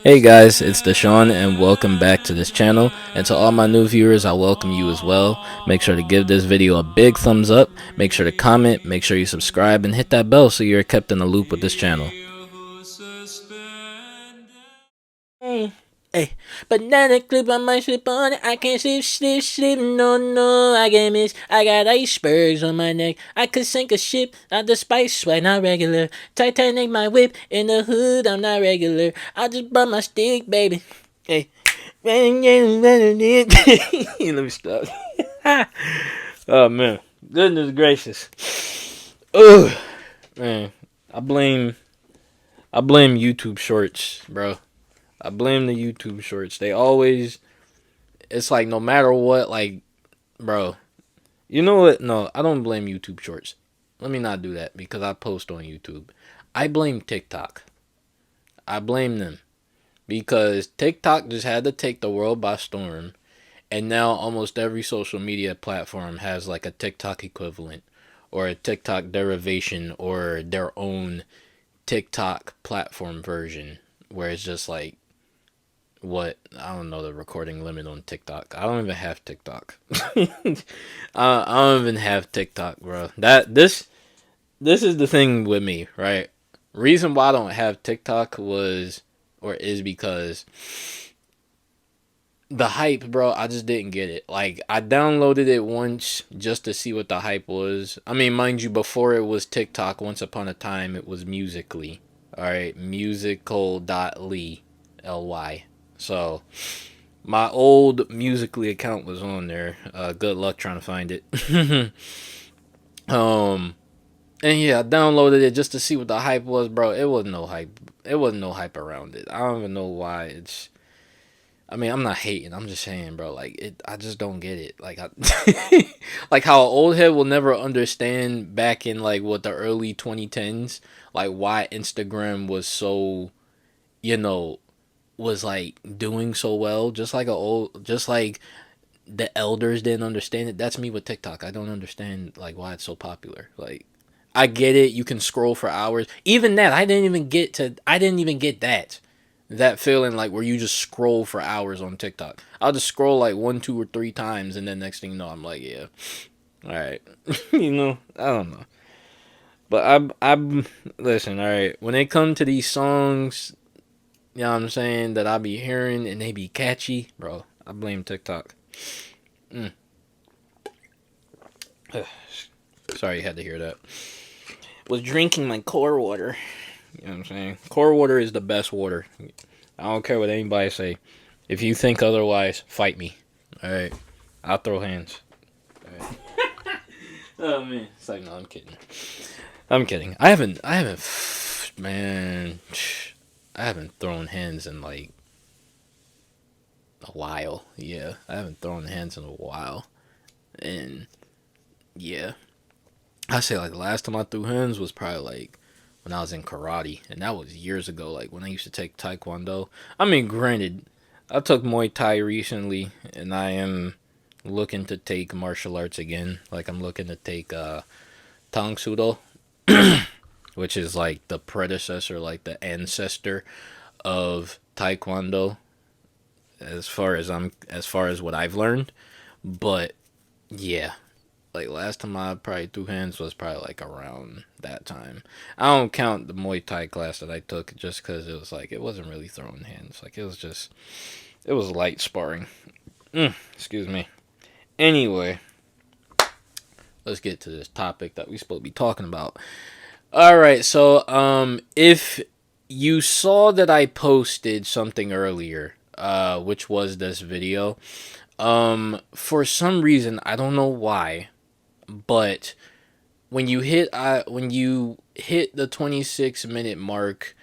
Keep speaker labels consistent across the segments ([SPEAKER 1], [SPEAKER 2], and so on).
[SPEAKER 1] Hey guys, it's Deshaun and welcome back to this channel. And to all my new viewers, I welcome you as well. Make sure to give this video a big thumbs up, make sure to comment, make sure you subscribe, and hit that bell so you're kept in the loop with this channel. Hey, hey, banana clip on my slip on it. I can't slip, no, I get miss. I got icebergs on my neck. I could sink a ship, not the spice sweat, not regular. Titanic, my whip, in the hood, I'm not regular. I just brought my stick, baby. Hey, let me stop. Oh man, goodness gracious. Oh man, I blame YouTube Shorts, bro. I blame the YouTube Shorts. They always, it's like no matter what, like, bro. You know what? No, I don't blame YouTube Shorts. Let me not do that because I post on YouTube. I blame TikTok. I blame them because TikTok just had to take the world by storm, and now almost every social media platform has like a TikTok equivalent or a TikTok derivation or their own TikTok platform version where it's just like what I don't know the recording limit on TikTok. I don't even have TikTok. I don't even have TikTok, bro. This is the thing with me, right? Reason why I don't have TikTok is because the hype, bro. I just didn't get it. Like I downloaded it once just to see what the hype was. I mean, mind you, before it was TikTok, once upon a time it was Musically. All right, musical.ly, ly. So my old Musically account was on there. Good luck trying to find it. um, and yeah, I downloaded it just to see what the hype was, bro. It wasn't no hype. It wasn't no hype around it. I don't even know why it's. I mean, I'm not hating. I'm just saying, bro. Like it, I just don't get it. Like, like how an old head will never understand back in like what the early 2010s, like why Instagram was so, you know, was like doing so well. Just like the elders didn't understand it. That's me with TikTok. I don't understand like why it's so popular. Like, I get it. You can scroll for hours. Even that, I didn't even get to. I didn't even get that feeling like where you just scroll for hours on TikTok. I'll just scroll like one, two, or three times, and then next thing you know, I'm like, yeah, all right, you know, I don't know, but I'm listen, all right. When it comes to these songs, you know what I'm saying, that I be hearing and they be catchy, bro, I blame TikTok. Mm. Sorry you had to hear that. Was drinking my core water. You know what I'm saying? Core water is the best water. I don't care what anybody say. If you think otherwise, fight me. All right, I'll throw hands. All right. Oh man, it's like no, I'm kidding. I'm kidding. Man, I haven't thrown hands in like a while. Yeah, I haven't thrown hands in a while, and yeah, I say like the last time I threw hands was probably like when I was in karate, and that was years ago. Like when I used to take taekwondo. I mean, granted, I took Muay Thai recently, and I am looking to take martial arts again. Like I'm looking to take Tang Sudo, which is like the predecessor, like the ancestor of taekwondo, as far as what I've learned. But yeah, like last time I probably threw hands was probably like around that time. I don't count the Muay Thai class that I took just because it was like it wasn't really throwing hands. Like it was light sparring. Excuse me. Anyway, let's get to this topic that we supposed to be talking about. All right, so if you saw that I posted something earlier, which was this video, for some reason I don't know why, but when you hit the 26-minute mark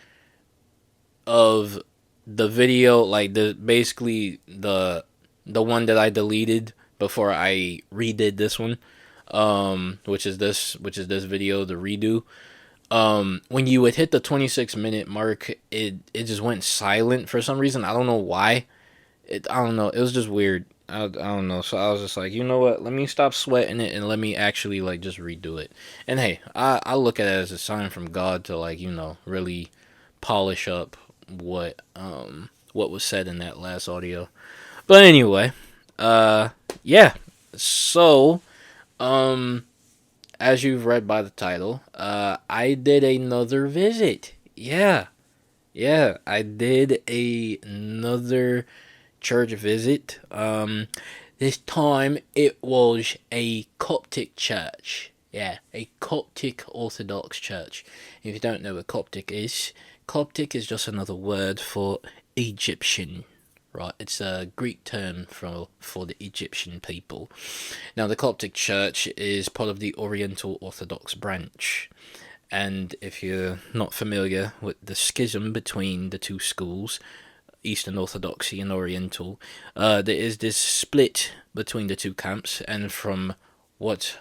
[SPEAKER 1] of the video, like the basically the one that I deleted before I redid this one, which is this video, the redo. When you would hit the 26-minute mark, it just went silent for some reason. I don't know why. I don't know. It was just weird. I don't know. So I was just like, you know what? Let me stop sweating it and let me actually like just redo it. And hey, I look at it as a sign from God to like, you know, really polish up what was said in that last audio. But anyway, yeah. So, um, as you've read by the title, I did another visit. Yeah, yeah, I did another church visit. This time it was a Coptic church. Yeah, a Coptic Orthodox church. If you don't know what Coptic is just another word for Egyptian. Right, it's a Greek term for the Egyptian people. Now, the Coptic Church is part of the Oriental Orthodox branch, and if you're not familiar with the schism between the two schools, Eastern Orthodoxy and Oriental, there is this split between the two camps, and from what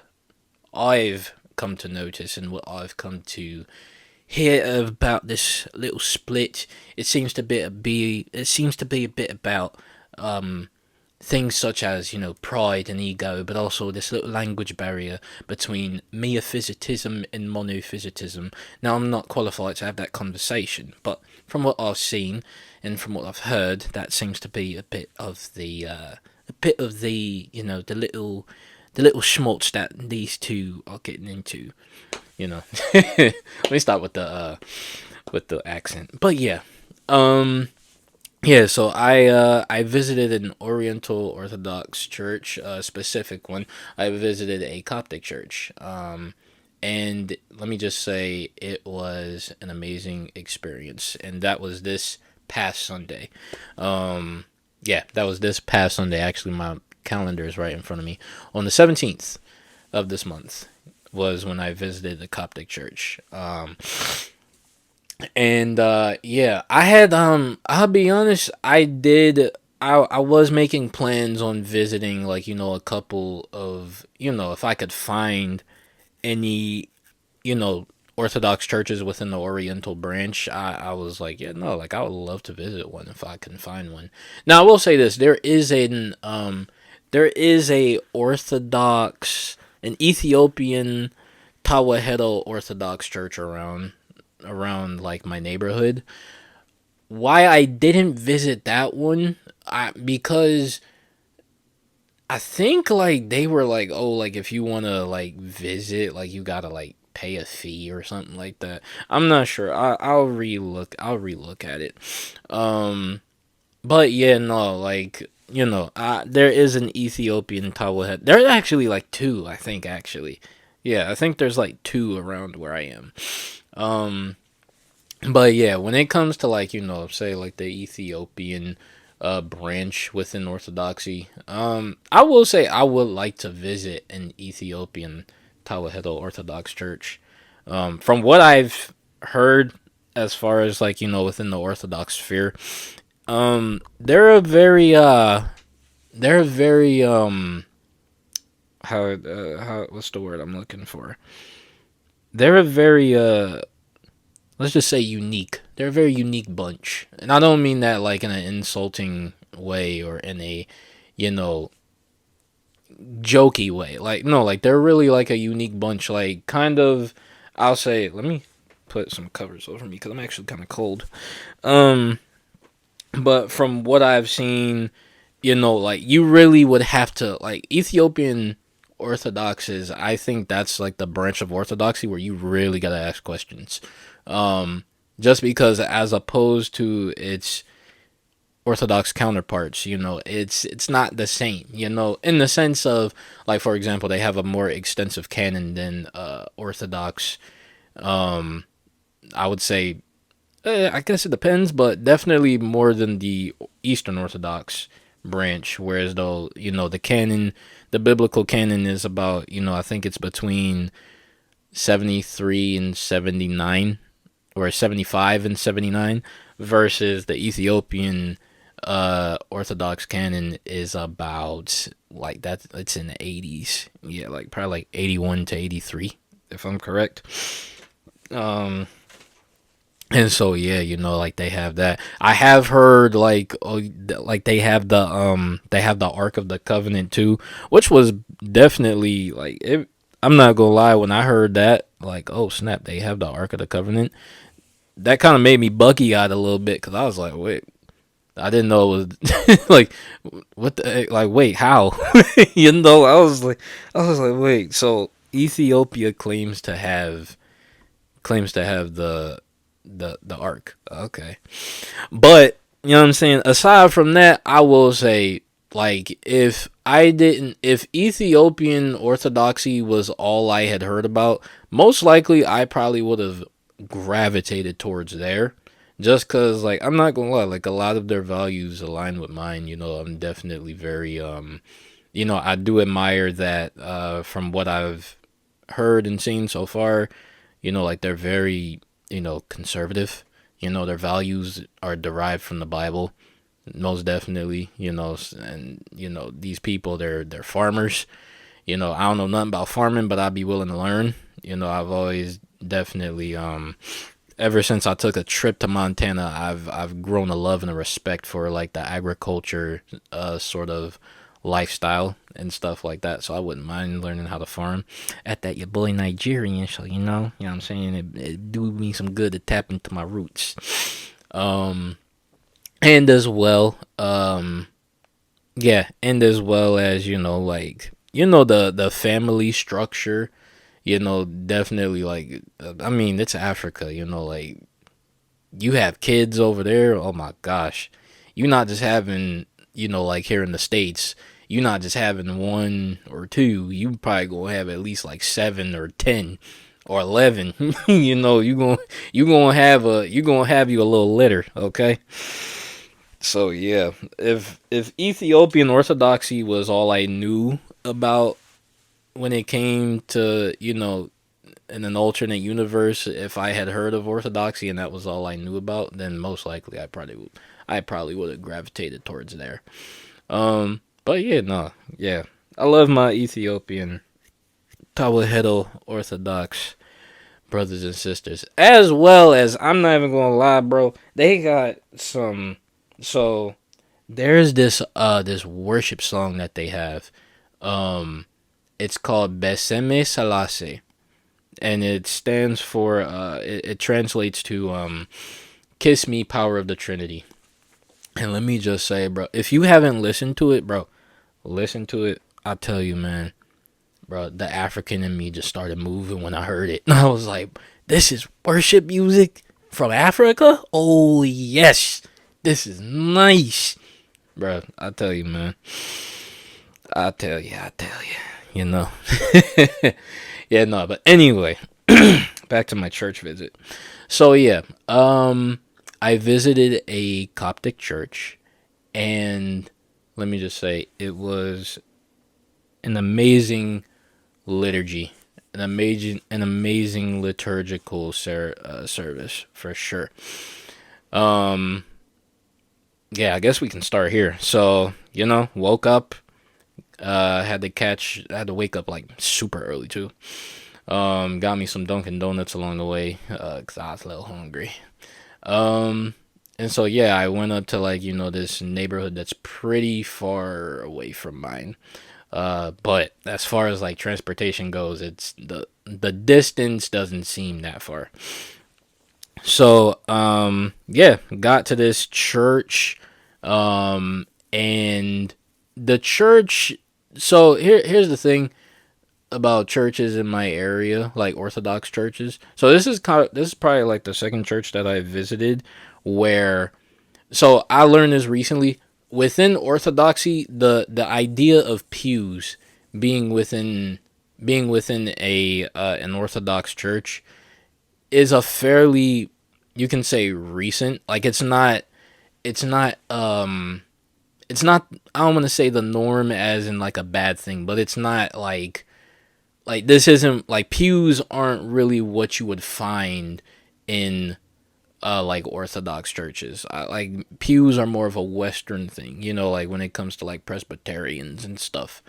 [SPEAKER 1] I've come to notice and what I've come to hear about this little split, it seems to be a bit about um, things such as, pride and ego, but also this little language barrier between meophysitism and monophysitism. Now, I'm not qualified to have that conversation, but from what I've seen and from what I've heard, that seems to be a bit of the the little schmaltz that these two are getting into. Let me start with the accent, but yeah. Yeah, so I visited an Oriental Orthodox church, a specific one. I visited a Coptic church, and let me just say it was an amazing experience, and that was this past Sunday. Yeah, that was this past Sunday. Actually, my calendar is right in front of me. On the 17th of this month was when I visited the Coptic church. And yeah, I had I'll be honest, I was making plans on visiting, like, a couple of, if I could find any, Orthodox churches within the Oriental branch. I was like, yeah, no, like, I would love to visit one if I can find one. Now, I will say this, there is a an Ethiopian Tawahedo Orthodox church around like my neighborhood. Why I didn't visit that one, because I think, like, they were like, oh, like, if you want to, like, visit, like, you gotta, like, pay a fee or something like that. I'm not sure. I'll relook at it. But yeah, no, like, there is an Ethiopian Tawahead. There's actually like two, I think, actually. Yeah, I think there's like two around where I am. Um, but yeah, when it comes to, like, say like the Ethiopian branch within Orthodoxy, I will say I would like to visit an Ethiopian Tawahedo Orthodox church. From what I've heard, as far as, like, within the Orthodox sphere, they're very how what's the word I'm looking for? They're a very let's just say unique. They're a very unique bunch, and I don't mean that like in an insulting way or in a, you know, jokey way. Like, no, like, they're really like a unique bunch. Like, kind of, I'll say. Let me put some covers over me because I'm actually kind of cold. Um, but from what I've seen, like, you really would have to, like, Ethiopian Orthodox, I think that's like the branch of Orthodoxy where you really gotta ask questions. Um, just because, as opposed to its Orthodox counterparts, it's not the same. In the sense of, like, for example, they have a more extensive canon than Orthodox. Um, I would say, I guess it depends, but definitely more than the Eastern Orthodox branch. Whereas, though, the biblical canon is about, I think it's between 73 and 79, or 75 and 79, versus the Ethiopian Orthodox canon is about, like, that it's in the 80s. Yeah, like, probably like 81 to 83, if I'm correct. Um, and so, yeah, like, they have that. I have heard, like, like, they have the Ark of the Covenant too, which was definitely, like, I'm not gonna lie, when I heard that, like, oh snap, they have the Ark of the Covenant. that kind of made me buggy eyed a little bit because I was like, wait, I didn't know it was like what the heck? Like, wait, how? I was like, wait. So Ethiopia claims to have the ark. Okay, but you know what I'm saying. Aside from that, I will say, like, if Ethiopian Orthodoxy was all I had heard about, most likely I probably would have gravitated towards there. Just cause, like, I'm not gonna lie, like a lot of their values align with mine. I'm definitely very I do admire that from what I've heard and seen so far. Like they're very conservative. Their values are derived from the Bible, most definitely. And these people, they're farmers. I don't know nothing about farming, but I'd be willing to learn. I've always definitely ever since I took a trip to Montana, I've grown a love and a respect for like the agriculture sort of lifestyle and stuff like that. So I wouldn't mind learning how to farm. At that, your boy Nigerian, so you know what I'm saying. It do me some good to tap into my roots. And as well, yeah, and as well as like the family structure. Definitely like I mean, it's Africa. Like you have kids over there. Oh my gosh, you're not just having like here in the States. You're not just having one or two. You probably gonna have at least like 7 or 10 or 11. You gonna have you a little litter. Okay. So yeah, if Ethiopian Orthodoxy was all I knew about when it came to in an alternate universe, if I had heard of Orthodoxy and that was all I knew about, then most likely I probably would have gravitated towards there. But yeah, no, yeah, I love my Ethiopian Tawahedo Orthodox brothers and sisters, as well as I'm not even gonna lie, bro. They got some. So there's this worship song that they have. It's called Beseme Salase, and it stands for it translates to "Kiss Me, Power of the Trinity." And let me just say, bro, if you haven't listened to it, bro, listen to it. I tell you, man, bro, the African in me just started moving when I heard it. And I was like, this is worship music from Africa? Oh, yes. This is nice. Bro, I tell you, man. I tell you. You know. Yeah, no, but anyway, back to my church visit. So yeah, I visited a Coptic church, and let me just say, it was an amazing liturgy, an amazing liturgical service for sure. Um, yeah, I guess we can start here. So woke up, had to wake up like super early too. Got me some Dunkin' Donuts along the way, cause I was a little hungry. Um, and so yeah, I went up to like this neighborhood that's pretty far away from mine. But as far as like transportation goes, it's the distance doesn't seem that far. So yeah, got to this church, and the church. So here's the thing about churches in my area, like Orthodox churches. So this is probably like the second church that I visited where. So I learned this recently. Within Orthodoxy, the idea of pews being within a an Orthodox church is a fairly, you can say, recent. Like it's not it's not, I don't want to say the norm as in like a bad thing, but it's not like this isn't like pews aren't really what you would find in like Orthodox churches. Like pews are more of a Western thing, like when it comes to like Presbyterians and stuff.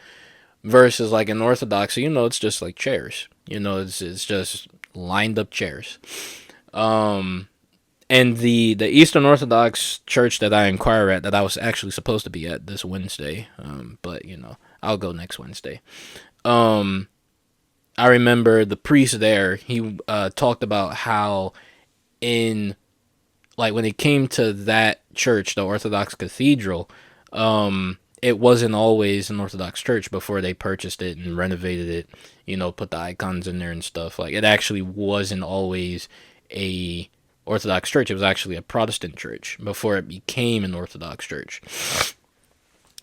[SPEAKER 1] Versus like in Orthodoxy, it's just like chairs. It's just lined up chairs. Um, and the Eastern Orthodox church that I inquire at, that I was actually supposed to be at this Wednesday, but I'll go next Wednesday. Um, I remember the priest there. He talked about how in like when it came to that church, the Orthodox Cathedral, it wasn't always an Orthodox church before they purchased it and renovated it, put the icons in there and stuff. Like it actually wasn't always a Orthodox church. It was actually a Protestant church before it became an Orthodox church.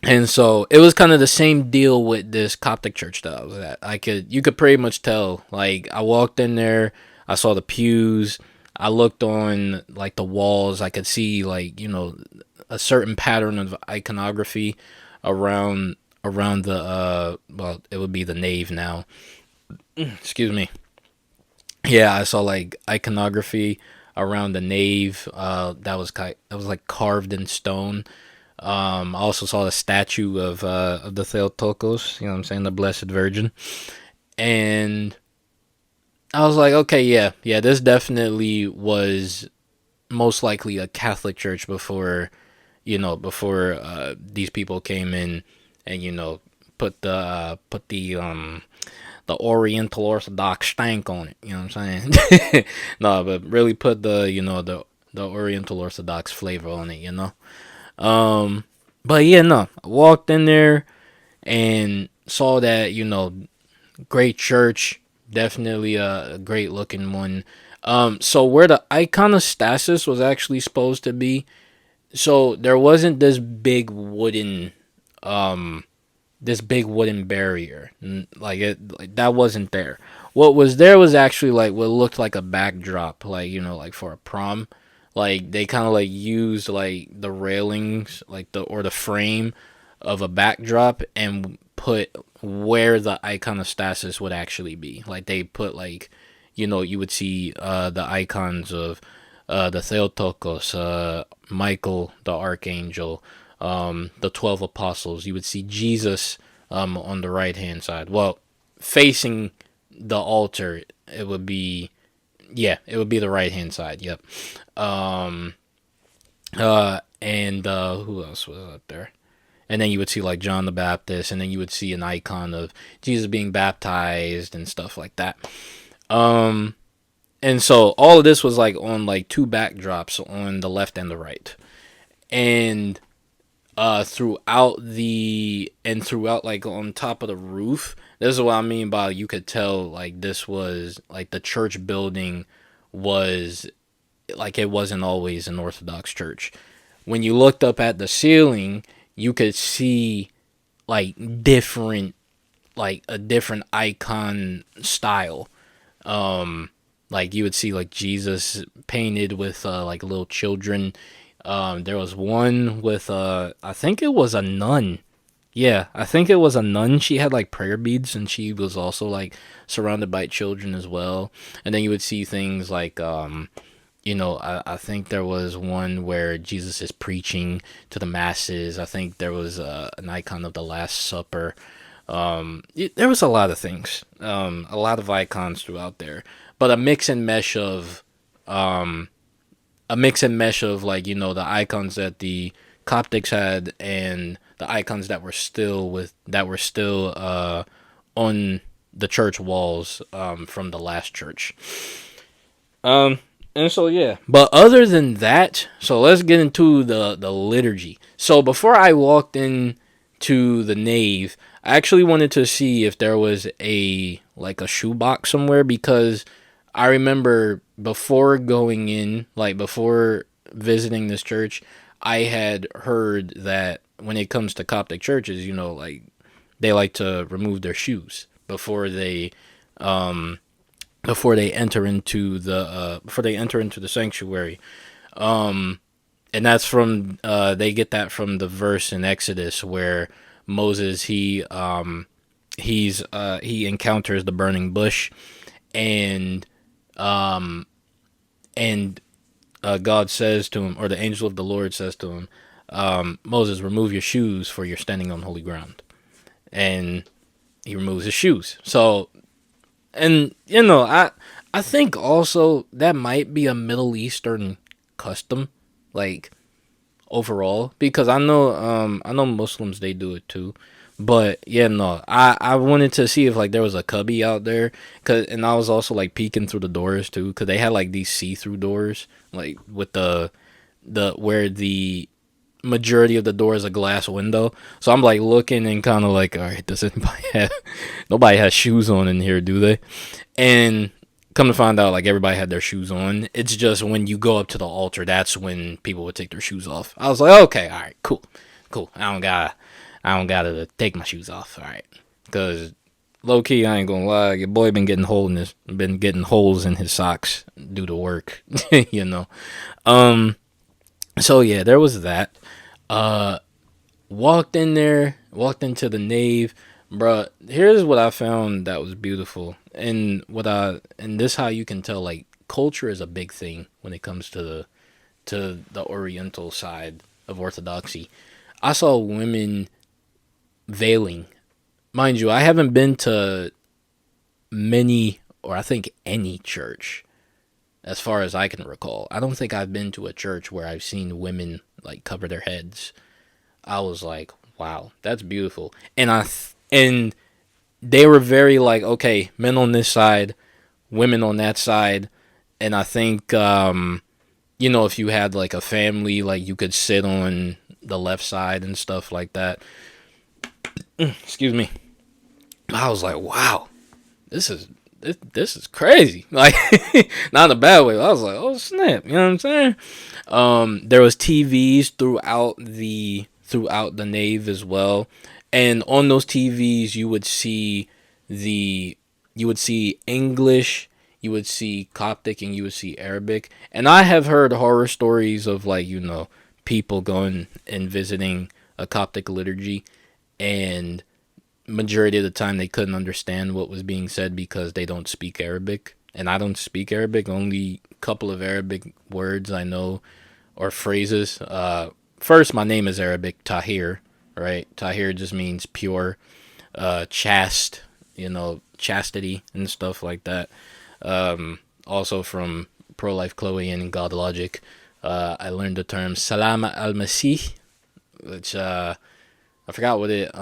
[SPEAKER 1] And so it was kind of the same deal with this Coptic church that I was at. You could pretty much tell. Like I walked in there, I saw the pews, I looked on like the walls, I could see like a certain pattern of iconography around the well, it would be the nave now. Excuse me. Yeah, I saw like iconography around the nave. That was like carved in stone. I also saw the statue of the Theotokos, what I'm saying, the Blessed Virgin, and I was like, okay, yeah, this definitely was most likely a Catholic church before these people came in and put the Oriental Orthodox stank on it. You know what I'm saying? No, but really put the Oriental Orthodox flavor on it. But yeah, no. I walked in there and saw that, great church, definitely a great looking one. So where the iconostasis was actually supposed to be, so there wasn't this big wooden barrier. Like that wasn't there. What was there was actually like what looked like a backdrop, like like for a prom. Like they kind of like used like the railings, like the frame of a backdrop and put where the iconostasis would actually be. Like they put like you would see the icons of the Theotokos, Michael the archangel, the 12 apostles. You would see Jesus on the right hand side. Well, facing the altar, it would be the right hand side. Yep. And who else was up there? And then you would see like John the Baptist, and then you would see an icon of Jesus being baptized and stuff like that. And so all of this was like on like two backdrops on the left and the right. And throughout like on top of the roof, this is what I mean by you could tell like this was like the church building was like it wasn't always an Orthodox church. When you looked up at the ceiling, you could see like a different icon style. Like you would see like Jesus painted with like little children. There was one with I think it was a nun. Yeah, I think it was a nun. She had like prayer beads and she was also like surrounded by children as well. And then you would see things like I think there was one where Jesus is preaching to the masses. I think there was an icon of the Last Supper. There was a lot of things, a lot of icons throughout there, but a mix and mesh of like the icons that the Coptics had and the icons that were still on the church walls from the last church. And so yeah, but other than that, so let's get into the liturgy. So before I walked in to the nave, I actually wanted to see if there was a shoebox somewhere, because I remember before going in, like before visiting this church, I had heard that when it comes to Coptic churches, like they like to remove their shoes before they enter into the sanctuary. And that's from they get that from the verse in Exodus where Moses he encounters the burning bush, and God says to him, or the angel of the Lord says to him, Moses, remove your shoes, for you're standing on holy ground. And he removes his shoes. So, and I think also that might be a Middle Eastern custom, like overall, because I know Muslims, they do it too, But yeah, no, I wanted to see if like there was a cubby out there, and I was also like peeking through the doors too, cause they had like these see through doors, like with the where the majority of the door is a glass window. So I'm like looking and kind of like, all right, does anybody have nobody has shoes on in here, do they? And come to find out, like everybody had their shoes on. It's just when you go up to the altar, that's when people would take their shoes off. I was like, okay, all right, cool, cool. I don't gotta take my shoes off, all right, because low key, I ain't gonna lie, your boy been getting holes in his socks due to work, you know. Um, so yeah, there was that. Uh, walked in there, walked into the nave, bruh. Here's what I found that was beautiful, and this how you can tell like culture is a big thing when it comes to the Oriental side of Orthodoxy. I saw women veiling. Mind you, I haven't been to many, or I think any church as far as I can recall. I don't think I've been to a church where I've seen women like cover their heads. I was like, wow, that's beautiful. And they were very like, okay, men on this side, women on that side, and I think if you had like a family, like you could sit on the left side and stuff like that. Excuse me. I was like, wow, this is this is crazy. Like, not in a bad way. I was like, oh snap, you know what I'm saying? There was TVs throughout the nave as well, and on those TVs the you would see English, you would see Coptic, and you would see Arabic. And I have heard horror stories of like people going and visiting a Coptic liturgy, and majority of the time they couldn't understand what was being said because they don't speak Arabic, and I don't speak Arabic. Only a couple of Arabic words I know or phrases. First, my name is Arabic, Tahir. Right, Tahir just means pure, chaste. Chastity and stuff like that. Also from Pro Life Chloe and God Logic, I learned the term Salam al Masih, which I forgot what it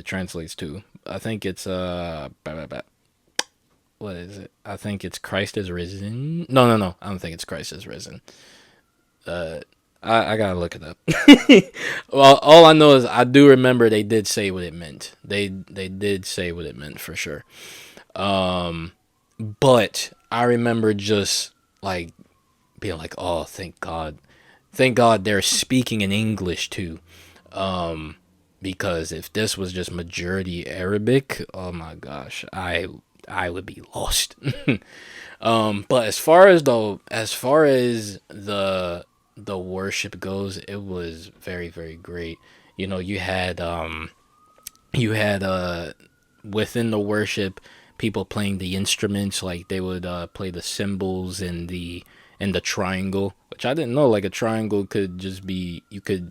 [SPEAKER 1] translates to. I think it's what is it? I think it's Christ is risen. No, no, no. I don't think it's Christ is risen. Uh, I gotta look it up. Well, all I know is I do remember they did say what it meant. They did say what it meant for sure. Um, but I remember just like being like, oh, thank God they're speaking in English too. Um, because if this was just majority Arabic, oh my gosh, I would be lost. But as far as the worship goes, it was very very great. You had within the worship people playing the instruments, like they would play the cymbals and the triangle, which I didn't know. Like a triangle could just be you could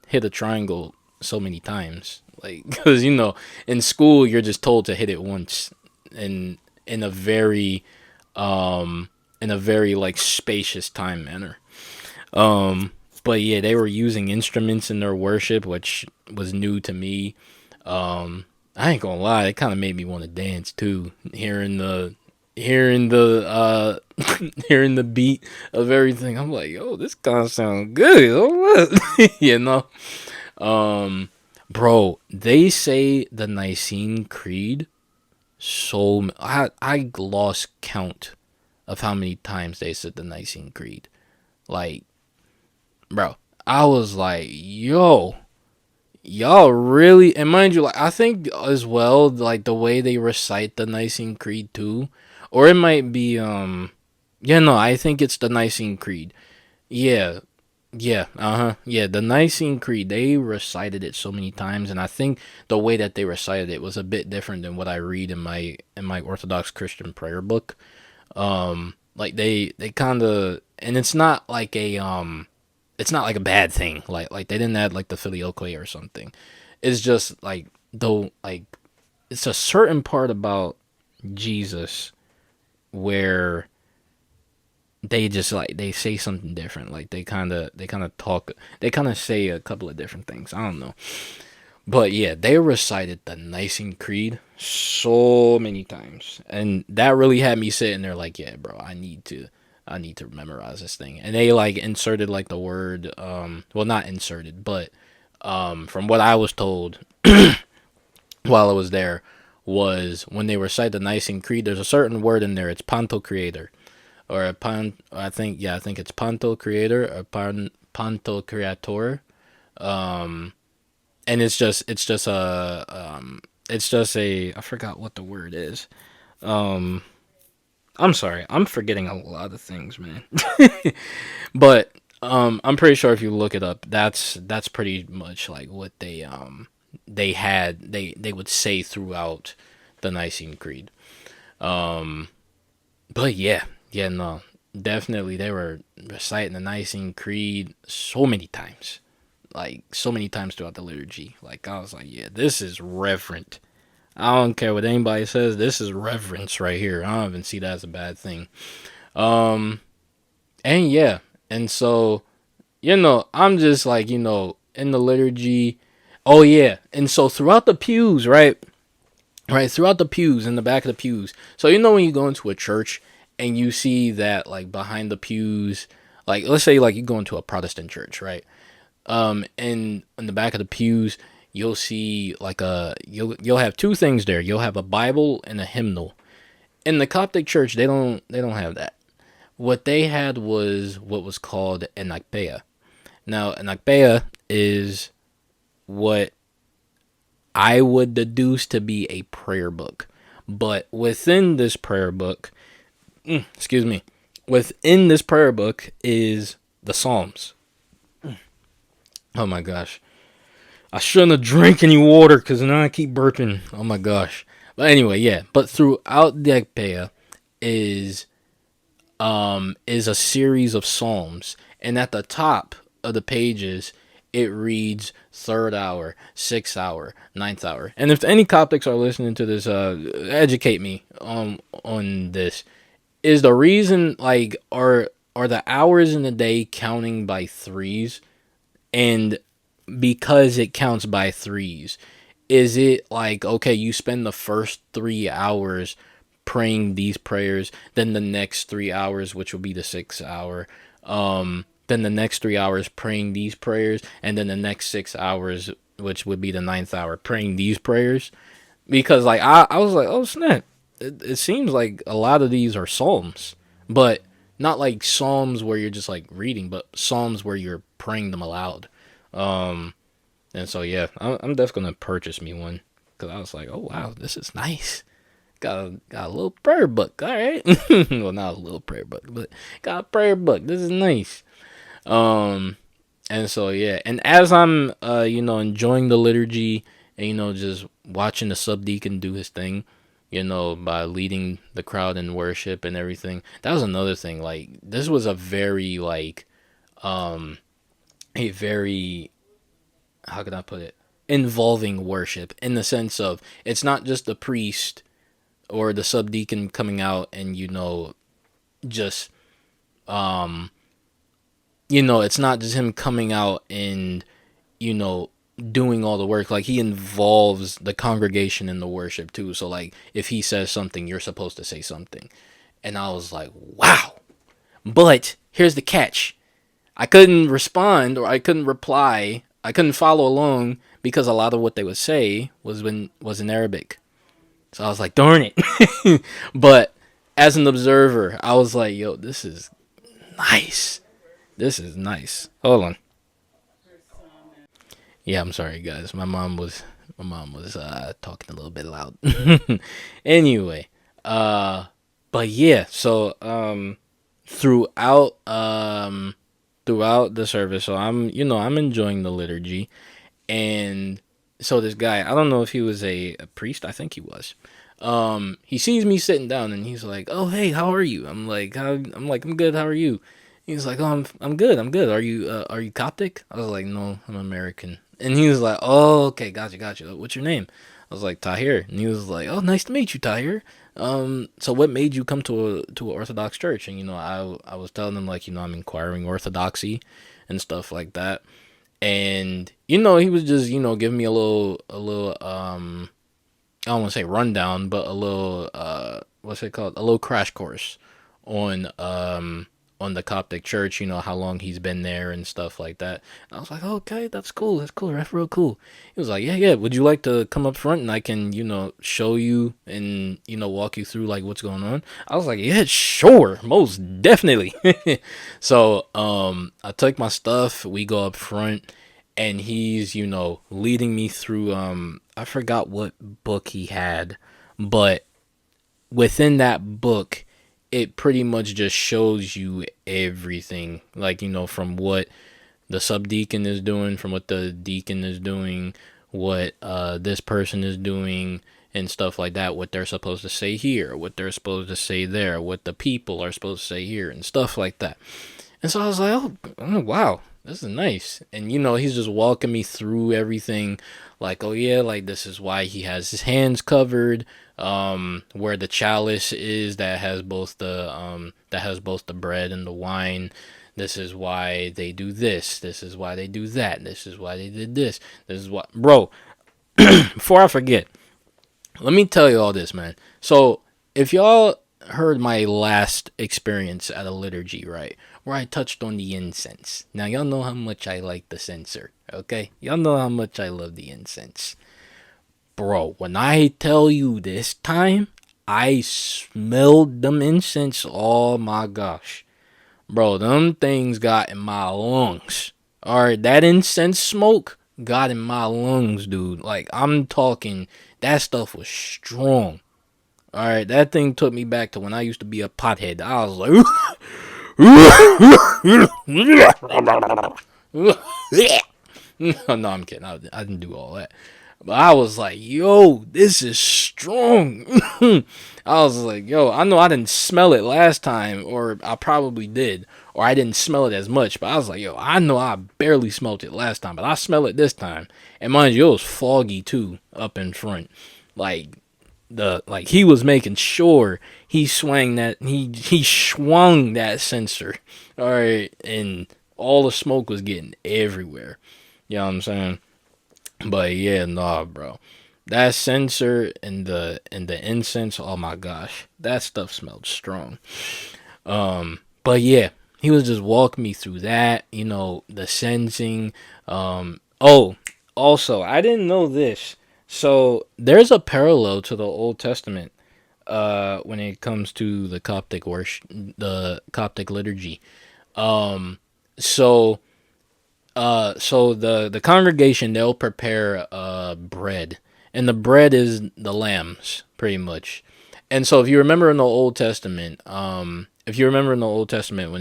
[SPEAKER 1] hit a triangle so many times. Like, because in school you're just told to hit it once, in in a very like spacious time manner. Um, but yeah, they were using instruments in their worship, which was new to me. I ain't gonna lie, it kind of made me want to dance too, hearing the hearing the beat of everything. I'm like, yo, this kind of sounds good. Oh, what? Um, bro, they say the Nicene Creed I lost count of how many times they said the Nicene Creed. Like, bro, I was like, yo, y'all really, and mind you, like I think as well, like the way they recite the Nicene Creed too, or it might be yeah, no, I think it's the Nicene Creed. Yeah, yeah, yeah, the Nicene Creed. They recited it so many times, and I think the way that they recited it was a bit different than what I read in my Orthodox Christian prayer book. Like they kind of, and it's not like a bad thing. Like they didn't add like the filioque or something. It's just like though like it's a certain part about Jesus where they just like they say something different. Like they kind of say a couple of different things. I don't know, But yeah, they recited the Nicene Creed so many times, and that really had me sitting there like, yeah, bro, I need to memorize this thing. And they like inserted like the word, well, not inserted, but from what I was told while I was there, was when they recite the Nicene Creed, there's a certain word in there. It's Panto Creator, or a pan. I think it's Panto Creator or Panto Creator. And it's just a, I forgot what the word is. I'm sorry, I'm forgetting a lot of things, man. But I'm pretty sure if you look it up, that's pretty much like what they would say throughout the Nicene Creed. But yeah, yeah, no, definitely they were reciting the Nicene Creed so many times, like so many times throughout the liturgy. Like I was like, yeah, this is reverent. I don't care what anybody says. This is reverence right here. I don't even see that as a bad thing. And yeah, and so I'm just like in the liturgy. Oh yeah, and so throughout the pews, right, throughout the pews, in the back of the pews. So when you go into a church and you see that like behind the pews, like let's say like you go into a Protestant church, right? And in the back of the pews, you'll see like you'll have two things there. You'll have a Bible and a hymnal. In the Coptic church, they don't have that. What they had was what was called an akbeya. Now, an akbeya is what I would deduce to be a prayer book. But within this prayer book, excuse me, within this prayer book is the Psalms. Oh my gosh. I shouldn't have drank any water because now I keep burping. Oh my gosh. But anyway, yeah. But throughout the Ekpeya is is a series of psalms, and at the top of the pages it reads third hour, sixth hour, ninth hour. And if any Coptics are listening to this, educate me on this. Is the reason like are the hours in the day counting by threes? And because it counts by threes, is it like, okay, you spend the first 3 hours praying these prayers, then the next 3 hours, which will be the 6th hour, then the next 3 hours praying these prayers, and then the next 6 hours, which would be the ninth hour, praying these prayers? Because like I was like, oh snap, it seems like a lot of these are psalms, but not like psalms where you're just like reading, but psalms where you're praying them aloud. And so yeah, I'm definitely gonna purchase me one because I was like, oh wow, this is nice. Got a little prayer book, all right. Well, not a little prayer book, but got a prayer book. This is nice. Um, and so yeah, and as I'm enjoying the liturgy and just watching the subdeacon do his thing, by leading the crowd in worship and everything. That was another thing. Like this was a very like a very, how can I put it, involving worship, in the sense of it's not just the priest or the subdeacon coming out and just it's not just him coming out and you know doing all the work. Like he involves the congregation in the worship too. So like if he says something, you're supposed to say something. And I was like, wow. But here's the catch. I couldn't respond, or I couldn't reply. I couldn't follow along because a lot of what they would say was in Arabic. So I was like, darn it. But as an observer, I was like, yo, this is nice. This is nice. Hold on. Yeah, I'm sorry guys. My mom was talking a little bit loud. Anyway, but yeah, so throughout throughout the service, so I'm enjoying the liturgy. And so this guy, I don't know if he was a priest, I think he was. He sees me sitting down and he's like, "Oh, hey, how are you?" I'm good. How are you? He's like, "Oh, I'm good. I'm good. Are you Coptic?" I was like, "No, I'm American." And he was like, "Oh, okay, gotcha. What's your name?" I was like, "Tahir." And he was like, "Oh, nice to meet you, Tahir. So what made you come to an Orthodox church?" And I was telling him like, I'm inquiring Orthodoxy and stuff like that. And he was just giving me a little I don't want to say rundown, but a little what's it called? A little crash course on on the Coptic church, how long he's been there and stuff like that. I was like, okay, that's cool. That's cool. That's real cool. He was like, yeah, yeah. Would you like to come up front and I can, show you and, walk you through like what's going on? I was like, yeah, sure. Most definitely. So, I took my stuff. We go up front and he's, leading me through, I forgot what book he had, but within that book, it pretty much just shows you everything, like from what the subdeacon is doing, from what the deacon is doing, what this person is doing, and stuff like that. What they're supposed to say here, what they're supposed to say there, what the people are supposed to say here, and stuff like that. And so I was like, oh wow, this is nice. And he's just walking me through everything, like, oh yeah, like this is why he has his hands covered, where the chalice is that has both the bread and the wine. This is why they do this. This is why they do that. This is why they did this. This is what, bro. Before I forget, let me tell you all this, man. So if y'all heard my last experience at a liturgy, right, where I touched on the incense. Now y'all know how much I like the censer, okay? Y'all know how much I love the incense. Bro, when I tell you this time, I smelled them incense. Oh my gosh. Bro, them things got in my lungs. Alright, that incense smoke got in my lungs, dude. Like, I'm talking, that stuff was strong. Alright, that thing took me back to when I used to be a pothead. I was like, no, I'm kidding. I didn't do all that. But I was like, yo, this is strong. I was like, yo, I know I didn't smell it last time, or I probably did, or I didn't smell it as much. But I was like, yo, I know I barely smelled it last time, but I smell it this time. And mind you, it was foggy too up in front. Like, he was making sure he swung that censer, all right, and all the smoke was getting everywhere. You know what I'm saying? But yeah, nah, bro, that censer and the incense, oh my gosh, that stuff smelled strong. But yeah, he was just walking me through that, the sensing. Oh, also, I didn't know this. So there's a parallel to the Old Testament when it comes to the Coptic worship, the Coptic liturgy. Um, so so the congregation, they'll prepare bread, and the bread is the lambs pretty much. And so if you remember in the Old Testament when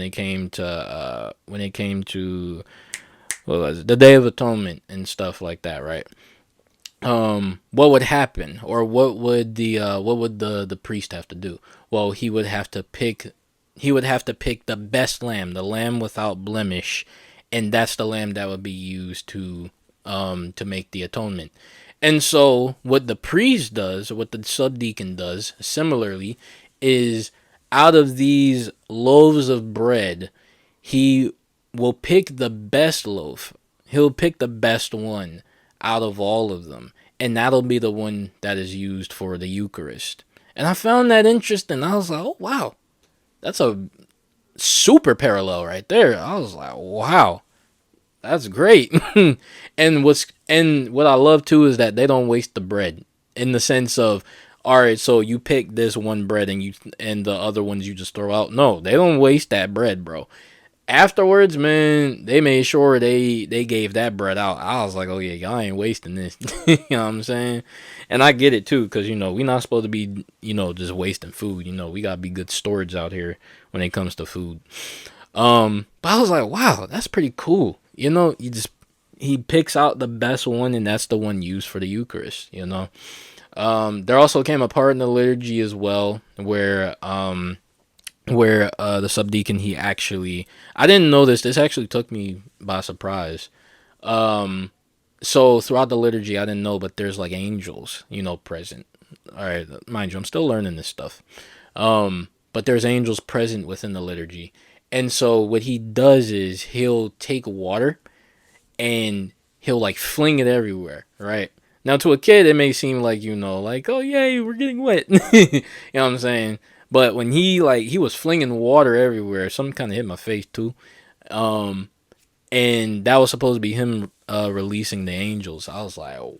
[SPEAKER 1] it came to what was it, the Day of Atonement and stuff like that, right? What would happen, or what would the priest have to do? Well, he would have to pick the best lamb, the lamb without blemish, and that's the lamb that would be used to make the atonement. And so what the priest does, or what the subdeacon does similarly, is out of these loaves of bread, he will pick the best loaf. He'll pick the best one out of all of them, and that'll be the one that is used for the Eucharist. And I found that interesting. I was like, oh wow, that's a super parallel right there. I was like, wow, that's great. And what I love too is that they don't waste the bread, in the sense of, all right, so you pick this one bread and the other ones you just throw out. No, they don't waste that bread, bro. Afterwards, man, they made sure they gave that bread out. I was like, oh yeah, y'all ain't wasting this. You know what I'm saying? And I get it too, because we not supposed to be just wasting food. We gotta be good stewards out here when it comes to food. But I was like, wow, that's pretty cool. He picks out the best one, and that's the one used for the Eucharist. There also came a part in the liturgy as well where the subdeacon, he actually, I didn't know this actually took me by surprise. So throughout the liturgy, I didn't know, but there's like angels present. All right, mind you, I'm still learning this stuff. But there's angels present within the liturgy. And so what he does is he'll take water and he'll like fling it everywhere, right? Now to a kid it may seem like, like, oh yay, we're getting wet. You know what I'm saying? But when he was flinging water everywhere, something kind of hit my face too. Um, and that was supposed to be him releasing the angels. I was like, oh,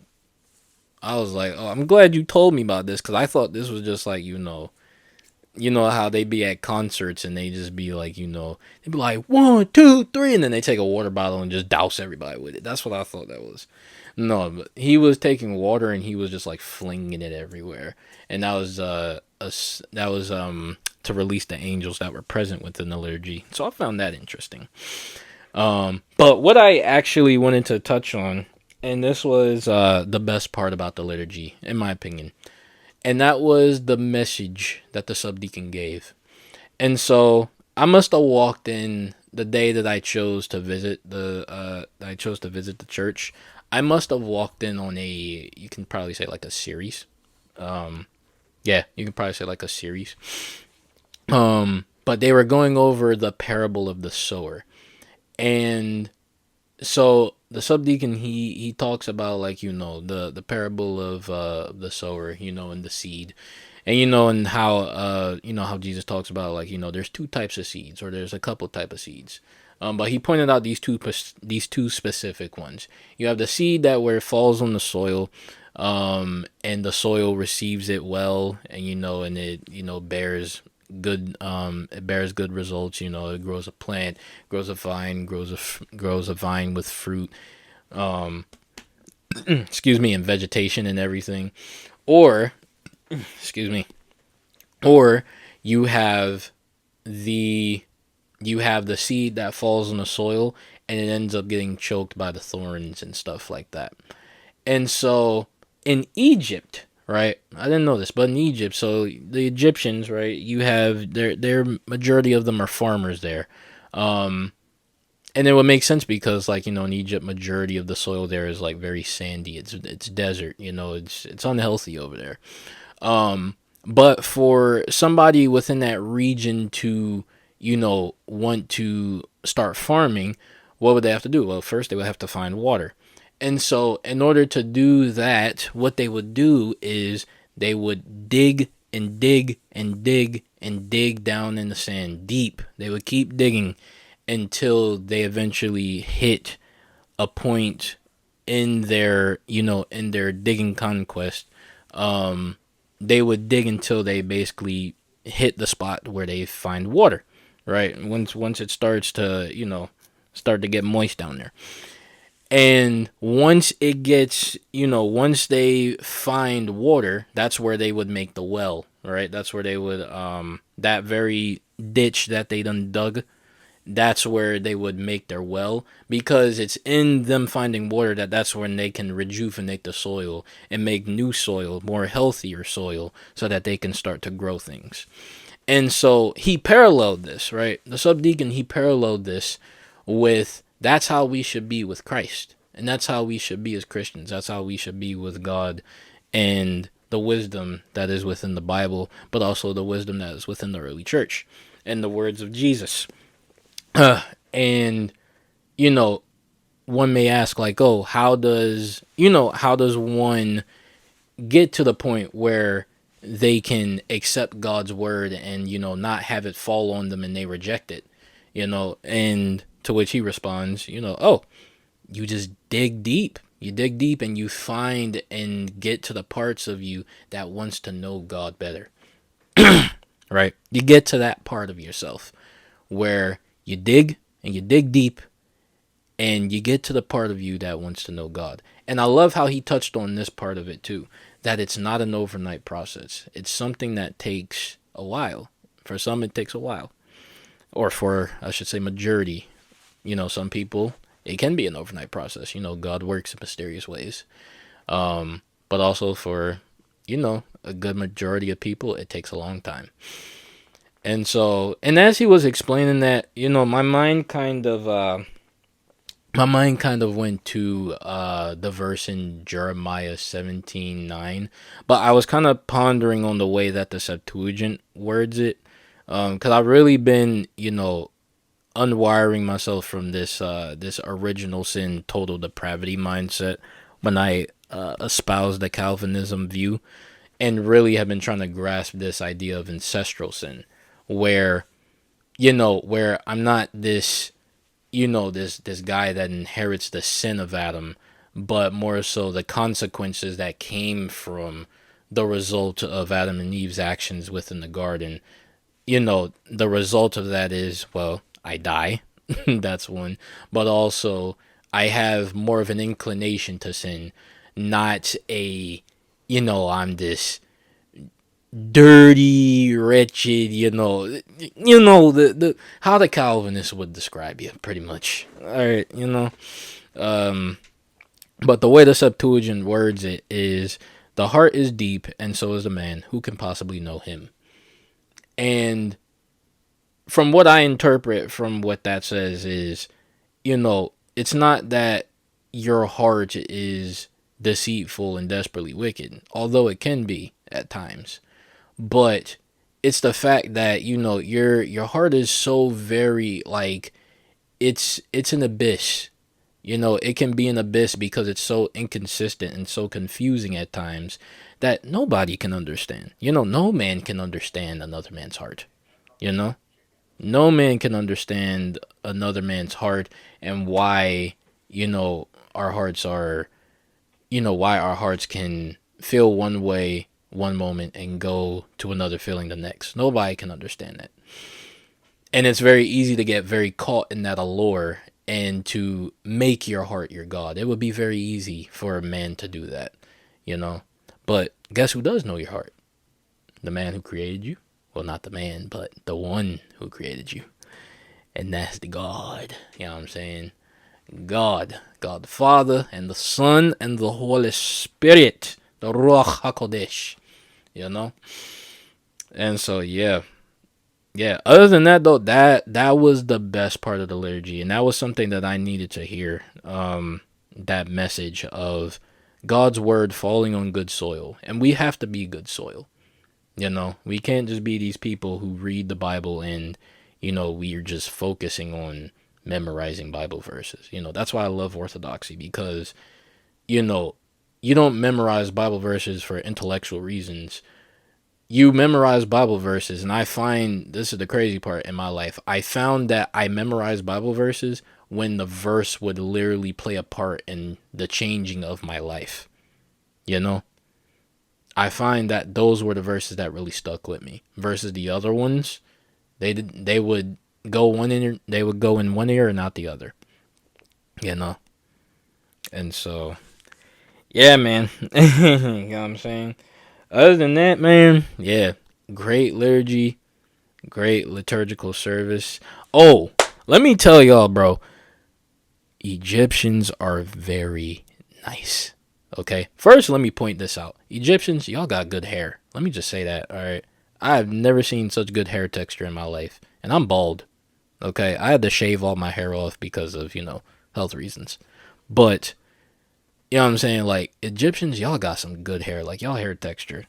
[SPEAKER 1] I'm glad you told me about this, because I thought this was just like, how they be at concerts and they just be like, they be like 1, 2, 3, and then they take a water bottle and just douse everybody with it. That's what I thought that was. No, but he was taking water and he was just like flinging it everywhere, and that was to release the angels that were present within the liturgy. So I found that interesting. But what I actually wanted to touch on, and this was the best part about the liturgy, in my opinion, and that was the message that the subdeacon gave. And so I must have walked in the day that I chose to visit the church. I must have walked in on you can probably say like a series. Yeah, you can probably say like a series. But they were going over the parable of the sower. And so the subdeacon, he talks about, like, the parable of the sower, and the seed, and and how Jesus talks about, like, there's two types of seeds, or there's a couple type of seeds. But he pointed out these two specific ones. You have the seed that where it falls on the soil, and the soil receives it well, and and it bears good results. It grows a plant, grows a vine, grows a vine with fruit, excuse me, and vegetation and everything. Or, excuse me, or you have the seed that falls in the soil and it ends up getting choked by the thorns and stuff like that. And so in Egypt, right? I didn't know this, but in Egypt, so the Egyptians, right? You have their majority of them are farmers there, and it would make sense because, like, in Egypt, majority of the soil there is like very sandy. It's desert. It's unhealthy over there. But for somebody within that region to want to start farming, what would they have to do? Well, first they would have to find water. And so, in order to do that, what they would do is they would dig and dig and dig and dig down in the sand deep. They would keep digging until they eventually hit a point in their digging conquest. They would dig until they basically hit the spot where they find water, right? Once it starts to, start to get moist down there. And once it gets, once they find water, that's where they would make the well, right? That's where they would, that very ditch that they done dug, that's where they would make their well, because it's in them finding water that's when they can rejuvenate the soil and make new soil, more healthier soil, so that they can start to grow things. And so he paralleled this, right? The subdeacon, he paralleled this with, that's how we should be with Christ. And that's how we should be as Christians. That's how we should be with God and the wisdom that is within the Bible, but also the wisdom that is within the early church and the words of Jesus. And, one may ask, like, oh, how does one get to the point where they can accept God's word and, not have it fall on them and they reject it, and to which he responds, oh, you just dig deep. You dig deep and you find and get to the parts of you that wants to know God better. Right? You get to that part of yourself where you dig and you dig deep and you get to the part of you that wants to know God. And I love how he touched on this part of it too, that it's not an overnight process. It's something that takes a while. For some, it takes a while. Or for, I should say, majority. Some people, it can be an overnight process. God works in mysterious ways. But also for, a good majority of people, it takes a long time. And so, and as he was explaining that, my mind kind of went to the verse in Jeremiah 17:9, but I was kind of pondering on the way that the Septuagint words it, because I've really been, unwiring myself from this original sin, total depravity mindset when I espouse the Calvinism view, and really have been trying to grasp this idea of ancestral sin, where where I'm not this this guy that inherits the sin of Adam, but more so the consequences that came from the result of Adam and Eve's actions within the garden. The result of that is, well, I die. That's one. But also, I have more of an inclination to sin, not a, I'm this dirty, wretched, the how the Calvinists would describe you, pretty much. All right, Um, but the way the Septuagint words it is, the heart is deep, and so is the man. Who can possibly know him? And from what I interpret from what that says is, it's not that your heart is deceitful and desperately wicked, although it can be at times. But it's the fact that your heart is so very like it's an abyss. It can be an abyss because it's so inconsistent and so confusing at times that nobody can understand. No man can understand another man's heart. You know, no man can understand another man's heart and why our hearts are why our hearts can feel one way one moment and go to another feeling the next. Nobody can understand that. And it's very easy to get very caught in that allure and to make your heart your God. It would be very easy for a man to do that, you know. But guess who does know your heart? The man who created you. Well, not the man, but the one who created you. And that's the God. You know what I'm saying? God. God the Father and the Son and the Holy Spirit. The Ruach HaKodesh. You know? And so, yeah. Yeah, other than that though, that was the best part of the liturgy, and that was something that I needed to hear. That message of God's word falling on good soil, and we have to be good soil. We can't just be these people who read the Bible and we're just focusing on memorizing Bible verses. That's why I love orthodoxy, because you don't memorize Bible verses for intellectual reasons. You memorize Bible verses, and I find this is the crazy part in my life. I found that I memorize Bible verses when the verse would literally play a part in the changing of my life. I find that those were the verses that really stuck with me versus the other ones. They would go they would go in one ear and not the other. And so yeah, man. You know what I'm saying? Other than that, man, yeah, great liturgy, great liturgical service. Oh, let me tell y'all, bro, Egyptians are very nice. Okay, first let me point this out. Egyptians, y'all got good hair. Let me just say that. All right, I've never seen such good hair texture in my life, and I'm bald. Okay, I had to shave all my hair off because of health reasons, but. You know what I'm saying? Like, Egyptians, y'all got some good hair. Like, y'all hair texture,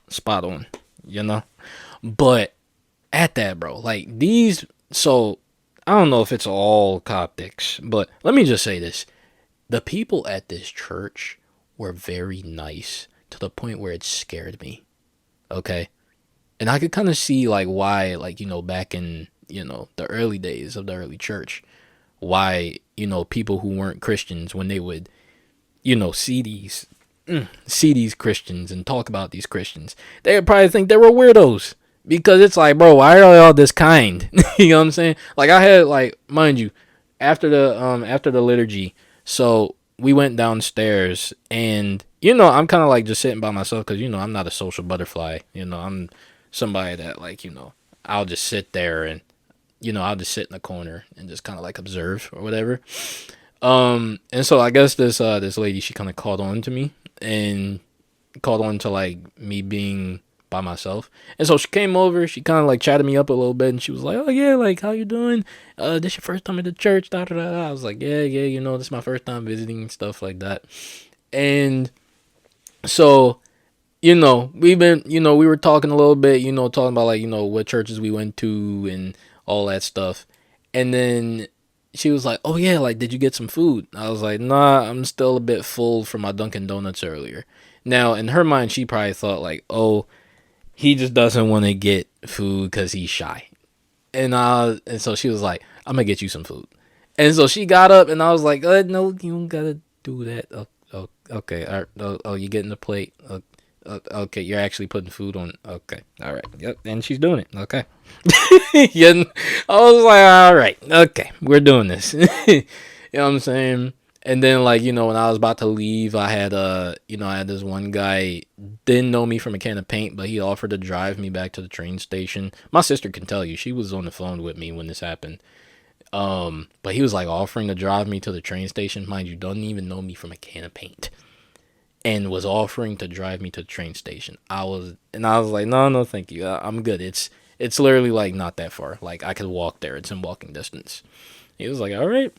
[SPEAKER 1] spot on. But at that, bro, like, so, I don't know if it's all Coptics, but let me just say this. The people at this church were very nice to the point where it scared me. Okay? And I could kind of see, like, why, like, back in, the early days of the early church, why people who weren't Christians, when they would see these Christians and talk about these Christians, they would probably think they were weirdos, because it's like, bro, why are y'all this kind? You know what I'm saying? Like, I had, like, mind you, after the liturgy, so we went downstairs, and I'm kind of like just sitting by myself, because I'm not a social butterfly. I'm somebody that, like, I'll just sit there and I'll just sit in the corner and just kind of like observe or whatever. And so I guess this lady, she kind of caught on to me and caught on to like me being by myself. And so she came over, she kind of like chatted me up a little bit, and she was like, "Oh yeah, like how you doing? This your first time at the church?" Da da da. I was like, "Yeah, this is my first time visiting and stuff like that." And so we've been, we were talking a little bit, talking about like, what churches we went to and all that stuff. And then she was like, "Oh yeah, like did you get some food?" I was like, "Nah, I'm still a bit full from my Dunkin' Donuts earlier." Now, in her mind, she probably thought like, "Oh, he just doesn't want to get food because he's shy." And so she was like, "I'm gonna get you some food." And so she got up, and I was like, "No, you don't gotta do that." Oh, okay. Oh, you getting the plate? Okay, you're actually putting food on. Okay, all right. Yep, and she's doing it. Okay. Yeah, I was like, all right, okay, we're doing this. You know what I'm saying? And then like, when I was about to leave, I had I had this one guy didn't know me from a can of paint, but he offered to drive me back to the train station. My sister can tell you, she was on the phone with me when this happened. But he was like offering to drive me to the train station. Mind you, doesn't even know me from a can of paint, and was offering to drive me to the train station. I was like, no, no, thank you. I'm good. It's literally like not that far. Like I could walk there. It's in walking distance. He was like, all right.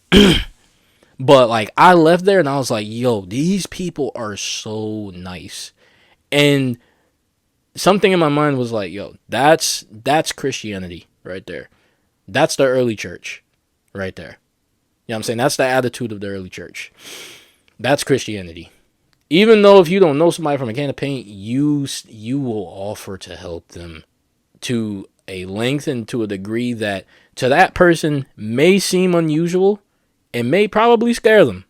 [SPEAKER 1] But like I left there and I was like, yo, these people are so nice. And something in my mind was like, yo, that's Christianity right there. That's the early church right there. You know what I'm saying? That's the attitude of the early church. That's Christianity. Even though if you don't know somebody from a can of paint, you will offer to help them to a length and to a degree that to that person may seem unusual and may probably scare them.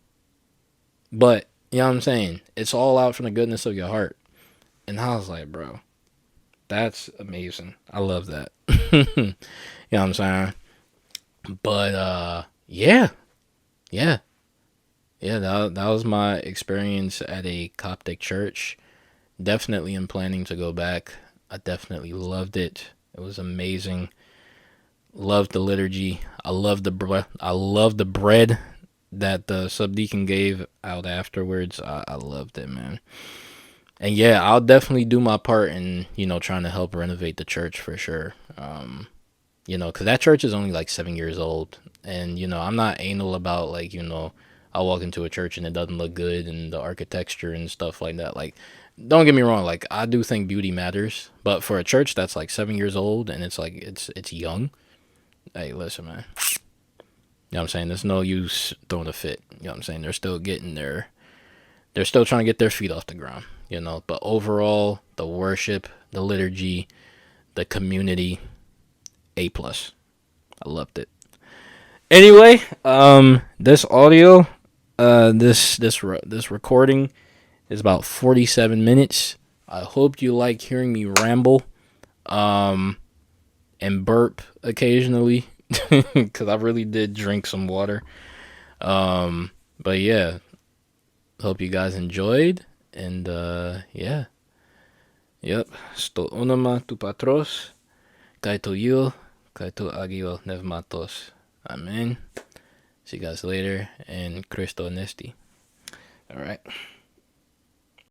[SPEAKER 1] But you know what I'm saying? It's all out from the goodness of your heart. And I was like, bro, that's amazing. I love that. You know what I'm saying? But yeah, yeah, yeah. That was my experience at a Coptic church. Definitely am planning to go back. I definitely loved it. It was amazing. Loved the liturgy. I love the bread that the subdeacon gave out afterwards. I loved it, man. And yeah, I'll definitely do my part in trying to help renovate the church for sure. Because that church is only like 7 years old, and I'm not anal about like I walk into a church and it doesn't look good and the architecture and stuff like that. Like, don't get me wrong, like I do think beauty matters, but for a church that's like 7 years old and it's like it's young. Hey, listen, man. You know what I'm saying? There's no use throwing a fit. You know what I'm saying? They're still trying to get their feet off the ground. But overall, the worship, the liturgy, the community, A+. I loved it. Anyway, this audio, this recording is about 47 minutes. I hope you like hearing me ramble, and burp occasionally, because I really did drink some water. But yeah, hope you guys enjoyed, and yeah, yep. Sto onoma tu patros, kai to yo, kai to agio nevmatos. Amen. See you guys later, and Christo Nesti. All right.